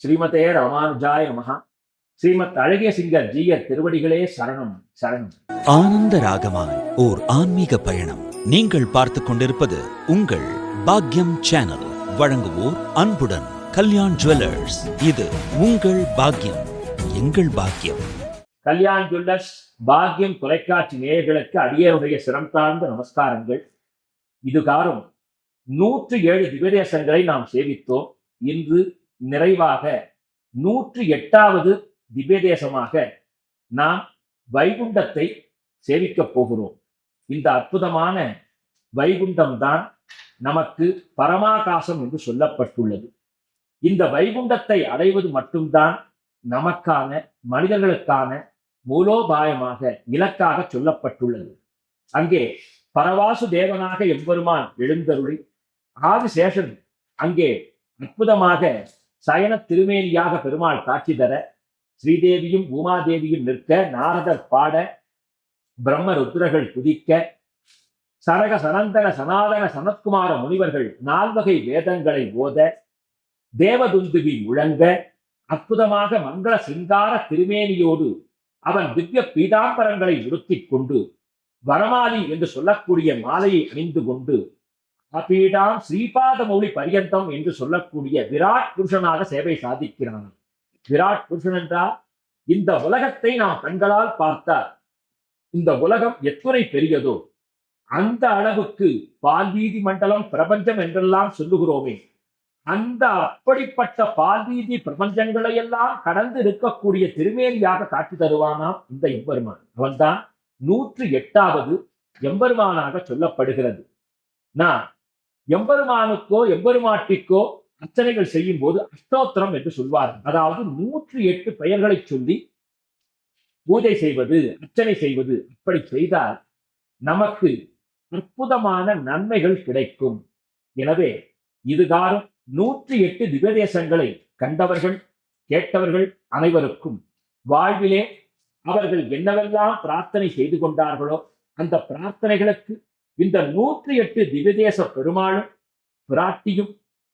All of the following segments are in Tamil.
ஸ்ரீமதே ராமானுஜாய நமஹ. ஸ்ரீமத் அழகிய சிங்கர் ஜீயர் திருவடிகளே சரணம் சரணம். ஆனந்த ராகமாய் ஓர் ஆன்மீக பயணம். நீங்கள் பார்த்துக் கொண்டிருப்பது உங்கள் பாக்யம் சேனல். வழங்குவோர் அன்புடன் கல்யாண் ஜுவல்லர்ஸ். இது உங்கள் பாக்யம், எங்கள் பாக்கியம். கல்யாண் ஜுவல்லர்ஸ் பாக்யம் தொலைக்காட்சி நேயர்களுக்கு அடியனுடைய சிரம் தாழ்ந்த நமஸ்காரங்கள். இதுகாரும் 107 திவ்யதேசங்களை நாம் சேவித்தோம். இன்று நிறைவாக 108வது திவ்யதேசமாக நாம் வைகுண்டத்தை சேவிக்கப் போகிறோம். இந்த அற்புதமான வைகுண்டம்தான் நமக்கு பரமாகாசம் என்று சொல்லப்பட்டுள்ளது. இந்த வைகுண்டத்தை அடைவது மட்டும்தான் நமக்கான, மனிதர்களுக்கான மூலோபாயமாக, இலக்காக சொல்லப்பட்டுள்ளது. அங்கே பரவாசு தேவனாக எம்பெருமான் எழுந்தருளி, ஆதிசேஷன் அங்கே அற்புதமாக சயன திருமேனியாக பெருமாள் காட்சி தர, ஸ்ரீதேவியும் பூமாதேவியும் நிற்க, நாரதர் பாட, பிரம்ம ருத்ரர்கள் துதிக்க, சரக சனந்தன சனாதன சனத்குமார முனிவர்கள் 4 வகை வேதங்களை ஓத, தேவதுந்துவி முழங்க, அற்புதமாக மங்கள சிங்கார திருமேனியோடு அவன் திவ்ய பீதாம்பரங்களை உடுத்திக் கொண்டு, வரமாலி என்று சொல்லக்கூடிய மாலையை அணிந்து கொண்டு, அப்பீடாம் ஸ்ரீபாத மௌலி பரியந்தம் என்று சொல்லக்கூடிய விராட் புருஷனாக சேவை சாதிக்கிறான். விராட் புருஷன் என்றால் இந்த உலகத்தை நாம் கண்களால் பார்த்தால் இந்த உலகம் எத்துணை பெரியதோ அந்த அளவுக்கு பால்வீதி மண்டலம் பிரபஞ்சம் என்றெல்லாம் சொல்லுகிறோமே, அந்த அப்படிப்பட்ட பால்வீதி பிரபஞ்சங்களை எல்லாம் கடந்து இருக்கக்கூடிய திருமேனியாக காட்சி தருவானாம் இந்த எம்பெருமான். அவன்தான் 108வது எம்பெருமானாக சொல்லப்படுகிறது. நான் எம்பெருமானுக்கோ எம்பெருமாட்டிக்கோ அர்ச்சனைகள் செய்யும் போது அஷ்டோத்திரம் என்று சொல்வார்கள். அதாவது 108 பெயர்களை சொல்லி பூஜை செய்வது, அர்ச்சனை செய்வது. அப்படி செய்தால் நமக்கு அற்புதமான நன்மைகள் கிடைக்கும். எனவே இதுகாரும் 108 திவ்யதேசங்களை கண்டவர்கள், கேட்டவர்கள் அனைவருக்கும் வாழ்விலே அவர்கள் என்னவெல்லாம் பிரார்த்தனை செய்து கொண்டார்களோ அந்த பிரார்த்தனைகளுக்கு இந்த 108 திவ்யதேச பெருமாளும், பிராட்டியும்,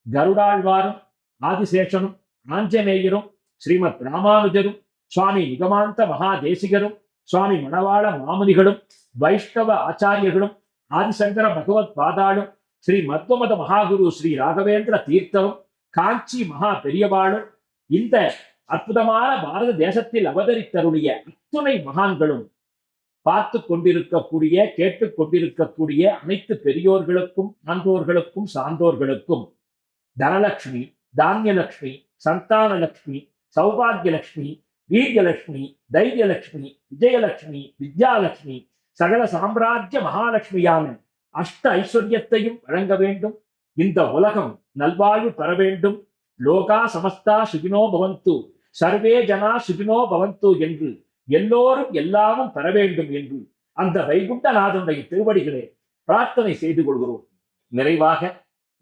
கருடாழ்வாரும், ஆதிசேஷனும், ஆஞ்சநேயரும், ஸ்ரீமத் ராமானுஜரும், சுவாமி நிகமாந்த மகாதேசிகரும், சுவாமி மணவாள மாமுனிகளும், வைஷ்ணவ ஆச்சாரியர்களும், ஆதிசங்கர பகவத் பாதாளும், ஸ்ரீ மத்வமத மகாகுரு ஸ்ரீ ராகவேந்திர தீர்த்தரும், காஞ்சி மகா பெரியவாளும், இந்த அற்புதமான பாரத தேசத்தில் அவதரித்தருடைய அத்துணை மகான்களும், பார்த்து கொண்டிருக்கக்கூடிய, கேட்டுக் கொண்டிருக்கக்கூடிய அனைத்து பெரியோர்களுக்கும், ஆண்டோர்களுக்கும், சான்றோர்களுக்கும் தனலட்சுமி, தானியலட்சுமி, சந்தானலட்சுமி, சௌபாகியலட்சுமி, வீரியலட்சுமி, தைரியலட்சுமி, விஜயலட்சுமி, வித்யாலட்சுமி, சகல சாம்ராஜ்ய மகாலட்சுமியான அஷ்ட ஐஸ்வர்யத்தையும் வழங்க வேண்டும். இந்த உலகம் நல்வாழ்வு பெற வேண்டும். லோகா சமஸ்தா சுகினோ பவந்து, சர்வே ஜனா சுகினோ பவந்து என்று எல்லோரும் எல்லாமும் பெற வேண்டும் என்று அந்த வைகுண்டநாதனுடைய திருவடிகளே பிரார்த்தனை செய்து கொள்கிறோம். நிறைவாக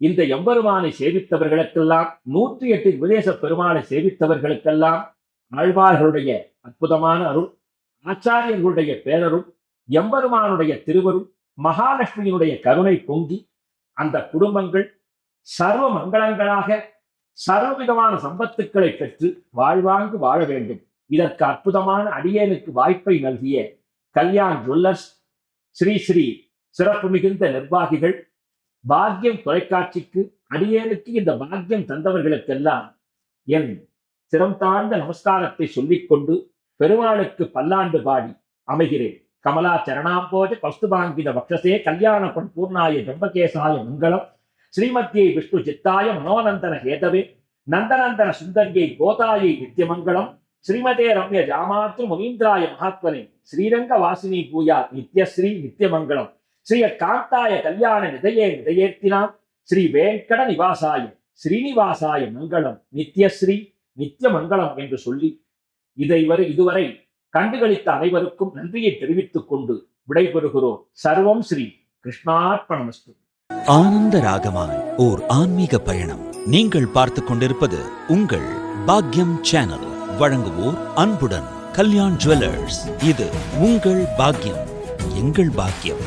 இந்த எம்பெருமானை சேவித்தவர்களுக்கெல்லாம், 108 விதேச பெருமானை சேவித்தவர்களுக்கெல்லாம் ஆழ்வார்களுடைய அற்புதமான அருள், ஆச்சாரியர்களுடைய பேரருள், எம்பெருமானுடைய திருவருள், மகாலட்சுமியினுடைய கருணை பொங்கி அந்த குடும்பங்கள் சர்வ மங்களங்களாக சர்வவிதமான சம்பத்துக்களை பெற்று வாழ்வாங்கு வாழ வேண்டும். இதற்கு அற்புதமான அடியேனுக்கு வாய்ப்பை நல்கிய கல்யாண் ஜுவல்லர்ஸ், ஸ்ரீ ஸ்ரீ சிறப்பு மிகுந்த நிர்வாகிகள், பாக்யம் தொலைக்காட்சிக்கு, அடியேனுக்கு இந்த பாக்யம் தந்தவர்களுக்கெல்லாம் என் சிரம் தாழ்ந்த நமஸ்காரத்தை சொல்லிக்கொண்டு பெருமாளுக்கு பல்லாண்டு பாடி அமைகிறேன். கமலா சரணாம்போஜ கௌஸ்துபாங்கித வக்ஷசே கல்யாண பூர்ணாய ஜம்பகேசாய மங்களம். ஸ்ரீமத்தியை விஷ்ணு சித்தாய மனோநந்தன ஹேதவே நந்தநந்தன சுந்தரியை கோதாயை நித்தியமங்கலம். ஸ்ரீமதே ரம்ய ஜாமாத்ரு முனீந்திராய மகாத்மனே ஸ்ரீரங்க வாசினி பூயா நித்யஸ்ரீ நித்தியமங்கலம். ஸ்ரீ காந்தாய கல்யாண நிதையே நிதையேர்த்தினாம். ஸ்ரீ வேங்கட நிவாசாய ஸ்ரீனிவாசாய மங்களம் நித்யஸ்ரீ நித்தியமங்கலம் என்று சொல்லி இதுவரை கண்டுகளித்த அனைவருக்கும் நன்றியை தெரிவித்துக் கொண்டு விடைபெறுகிறோம். சர்வம் ஸ்ரீ கிருஷ்ணார்ப்பணமஸ்து. ஆனந்த ராகமாய் ஓர் ஆன்மீக பயணம். நீங்கள் பார்த்துக் கொண்டிருப்பது உங்கள் பாக்யம் சேனல். வழங்குவோர் அன்புடன் கல்யாண் ஜுவல்லர்ஸ். இது உங்கள் பாக்கியம், எங்கள் பாக்கியம்.